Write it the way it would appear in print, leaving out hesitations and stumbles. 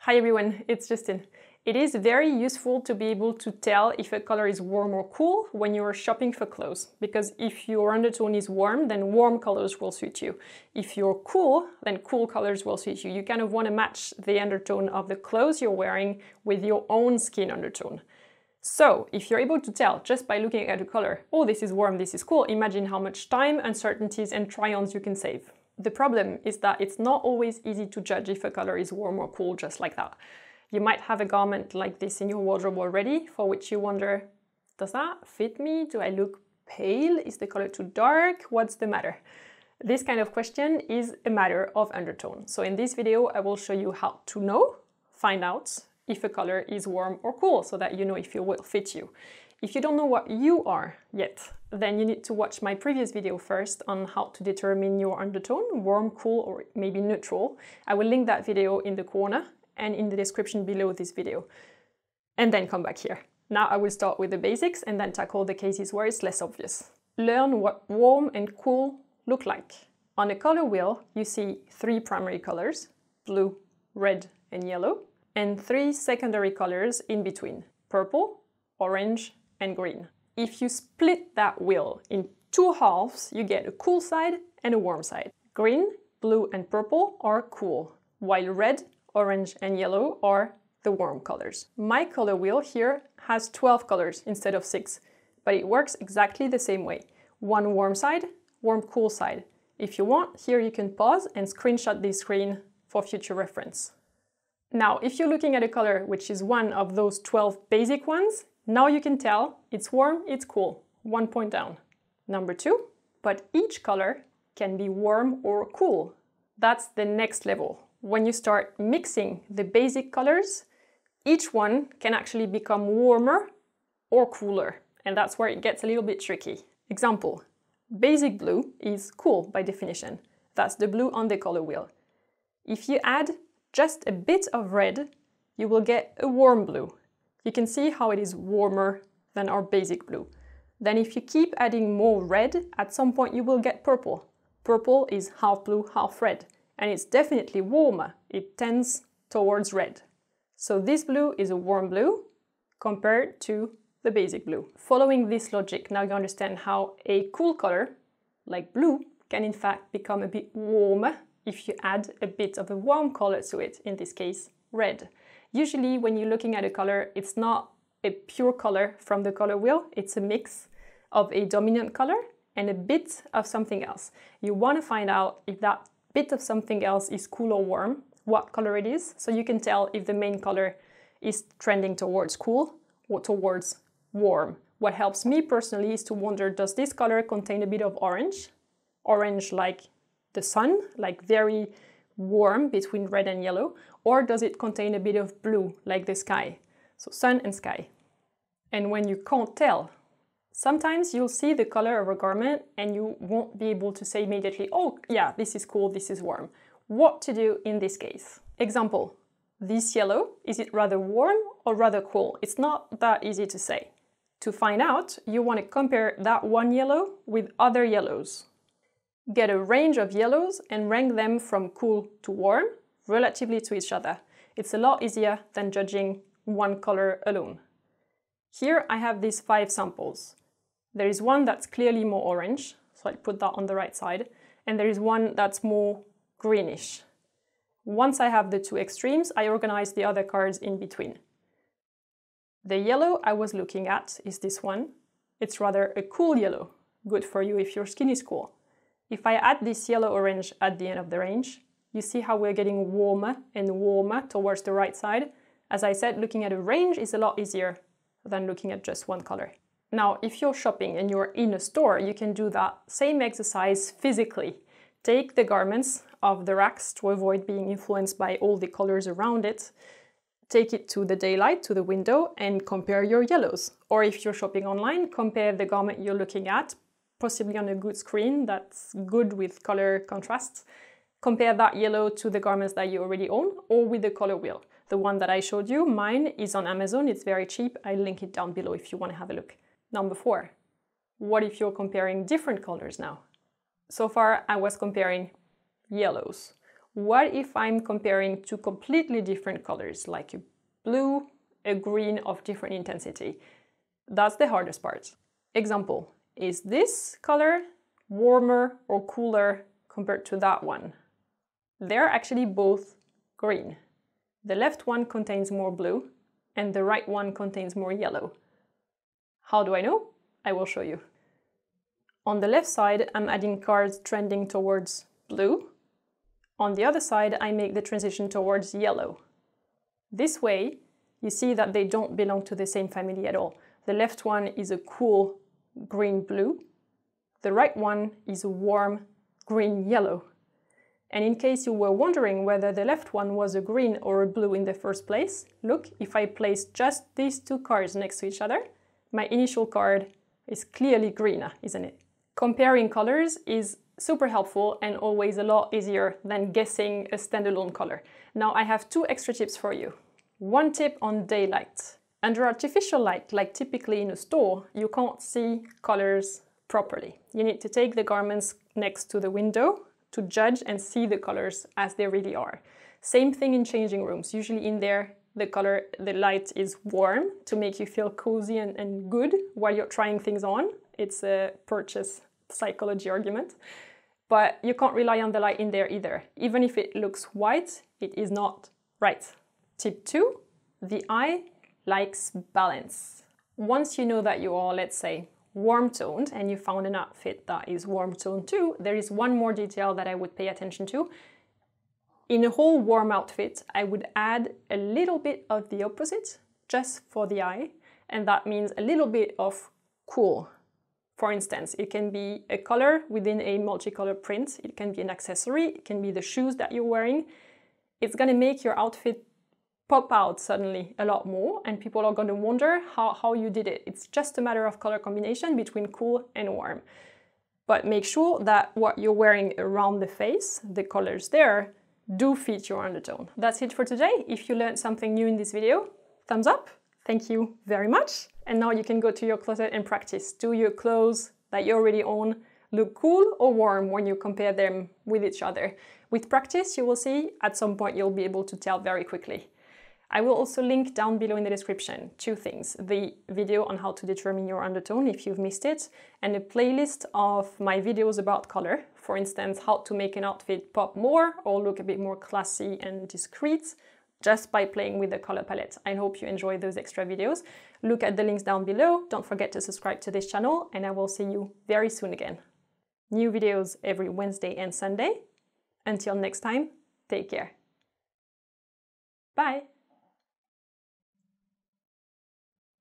Hi everyone, it's Justine. It is very useful to be able to tell if a color is warm or cool when you are shopping for clothes, because if your undertone is warm, then warm colors will suit you. If you're cool, then cool colors will suit you. You kind of want to match the undertone of the clothes you're wearing with your own skin undertone. So, if you're able to tell just by looking at a color, oh, this is warm, this is cool, imagine how much time, uncertainties and try-ons you can save. The problem is that it's not always easy to judge if a color is warm or cool just like that. You might have a garment like this in your wardrobe already, for which you wonder, does that fit me? Do I look pale? Is the color too dark? What's the matter? This kind of question is a matter of undertone. So in this video, I will show you how to find out if a color is warm or cool, so that you know if it will fit you. If you don't know what you are yet, then you need to watch my previous video first on how to determine your undertone, warm, cool, or maybe neutral. I will link that video in the corner and in the description below this video. And then come back here. Now I will start with the basics and then tackle the cases where it's less obvious. Learn what warm and cool look like. On a color wheel, you see 3 primary colors, blue, red, and yellow, and 3 secondary colors in between, purple, orange, and green. If you split that wheel in 2 halves, you get a cool side and a warm side. Green, blue, and purple are cool, while red, orange, and yellow are the warm colors. My color wheel here has 12 colors instead of 6, but it works exactly the same way. 1 warm side, warm cool side. If you want, here you can pause and screenshot this screen for future reference. Now, if you're looking at a color which is one of those 12 basic ones, now you can tell it's warm, it's cool. 1 point down. Number 2, but each color can be warm or cool. That's the next level. When you start mixing the basic colors, each one can actually become warmer or cooler, and that's where it gets a little bit tricky. Example, basic blue is cool by definition. That's the blue on the color wheel. If you add just a bit of red, you will get a warm blue. You can see how it is warmer than our basic blue. Then if you keep adding more red, at some point you will get purple. Purple is half blue, half red, and it's definitely warmer. It tends towards red. So this blue is a warm blue compared to the basic blue. Following this logic, now you understand how a cool color, like blue, can in fact become a bit warmer if you add a bit of a warm color to it, in this case, red. Usually when you're looking at a color, it's not a pure color from the color wheel, it's a mix of a dominant color and a bit of something else. You want to find out if that bit of something else is cool or warm, what color it is, so you can tell if the main color is trending towards cool or towards warm. What helps me personally is to wonder, does this color contain a bit of orange? Orange like the sun, like very warm between red and yellow, or does it contain a bit of blue like the sky? So sun and sky. And when you can't tell, sometimes you'll see the color of a garment and you won't be able to say immediately, oh yeah, this is cool, this is warm. What to do in this case? Example, this yellow, is it rather warm or rather cool? It's not that easy to say. To find out, you want to compare that one yellow with other yellows. Get a range of yellows and rank them from cool to warm relatively to each other. It's a lot easier than judging one color alone. Here I have these 5 samples. There is one that's clearly more orange, so I put that on the right side, and there is one that's more greenish. Once I have the 2 extremes, I organize the other cards in between. The yellow I was looking at is this one. It's rather a cool yellow, good for you if your skin is cool. If I add this yellow-orange at the end of the range, you see how we're getting warmer and warmer towards the right side. As I said, looking at a range is a lot easier than looking at just one color. Now, if you're shopping and you're in a store, you can do that same exercise physically. Take the garments off the racks to avoid being influenced by all the colors around it. Take it to the daylight, to the window, and compare your yellows. Or if you're shopping online, compare the garment you're looking at, possibly on a good screen that's good with color contrasts. Compare that yellow to the garments that you already own, or with the color wheel. The one that I showed you, mine is on Amazon, it's very cheap, I'll link it down below if you want to have a look. Number 4, what if you're comparing different colors now? So far I was comparing yellows. What if I'm comparing two completely different colors, like a blue, a green of different intensity? That's the hardest part. Example, is this color warmer or cooler compared to that one? They're actually both green. The left one contains more blue and the right one contains more yellow. How do I know? I will show you. On the left side, I'm adding cards trending towards blue. On the other side, I make the transition towards yellow. This way, you see that they don't belong to the same family at all. The left one is a cool green-blue. The right one is a warm green-yellow. And in case you were wondering whether the left one was a green or a blue in the first place, look, if I place just these two cards next to each other, my initial card is clearly greener, isn't it? Comparing colors is super helpful and always a lot easier than guessing a standalone color. Now I have two extra tips for you. One tip on daylight. Under artificial light, like typically in a store, you can't see colors properly. You need to take the garments next to the window to judge and see the colors as they really are. Same thing in changing rooms. Usually in there, the light is warm to make you feel cozy and good while you're trying things on. It's a purchase psychology argument. But you can't rely on the light in there either. Even if it looks white, it is not right. Tip 2, the eye likes balance. Once you know that you are, let's say, warm-toned and you found an outfit that is warm-toned too, there is one more detail that I would pay attention to. In a whole warm outfit, I would add a little bit of the opposite, just for the eye, and that means a little bit of cool. For instance, it can be a color within a multicolor print, it can be an accessory, it can be the shoes that you're wearing. It's gonna make your outfit pop out suddenly a lot more, and people are gonna wonder how you did it. It's just a matter of color combination between cool and warm. But make sure that what you're wearing around the face, the colors there, do fit your undertone. That's it for today. If you learned something new in this video, thumbs up. Thank you very much. And now you can go to your closet and practice. Do your clothes that you already own look cool or warm when you compare them with each other? With practice, you will see at some point you'll be able to tell very quickly. I will also link down below in the description two things: the video on how to determine your undertone if you've missed it, and a playlist of my videos about color. For instance, how to make an outfit pop more or look a bit more classy and discreet just by playing with the color palette. I hope you enjoy those extra videos. Look at the links down below. Don't forget to subscribe to this channel, and I will see you very soon again. New videos every Wednesday and Sunday. Until next time, take care. Bye!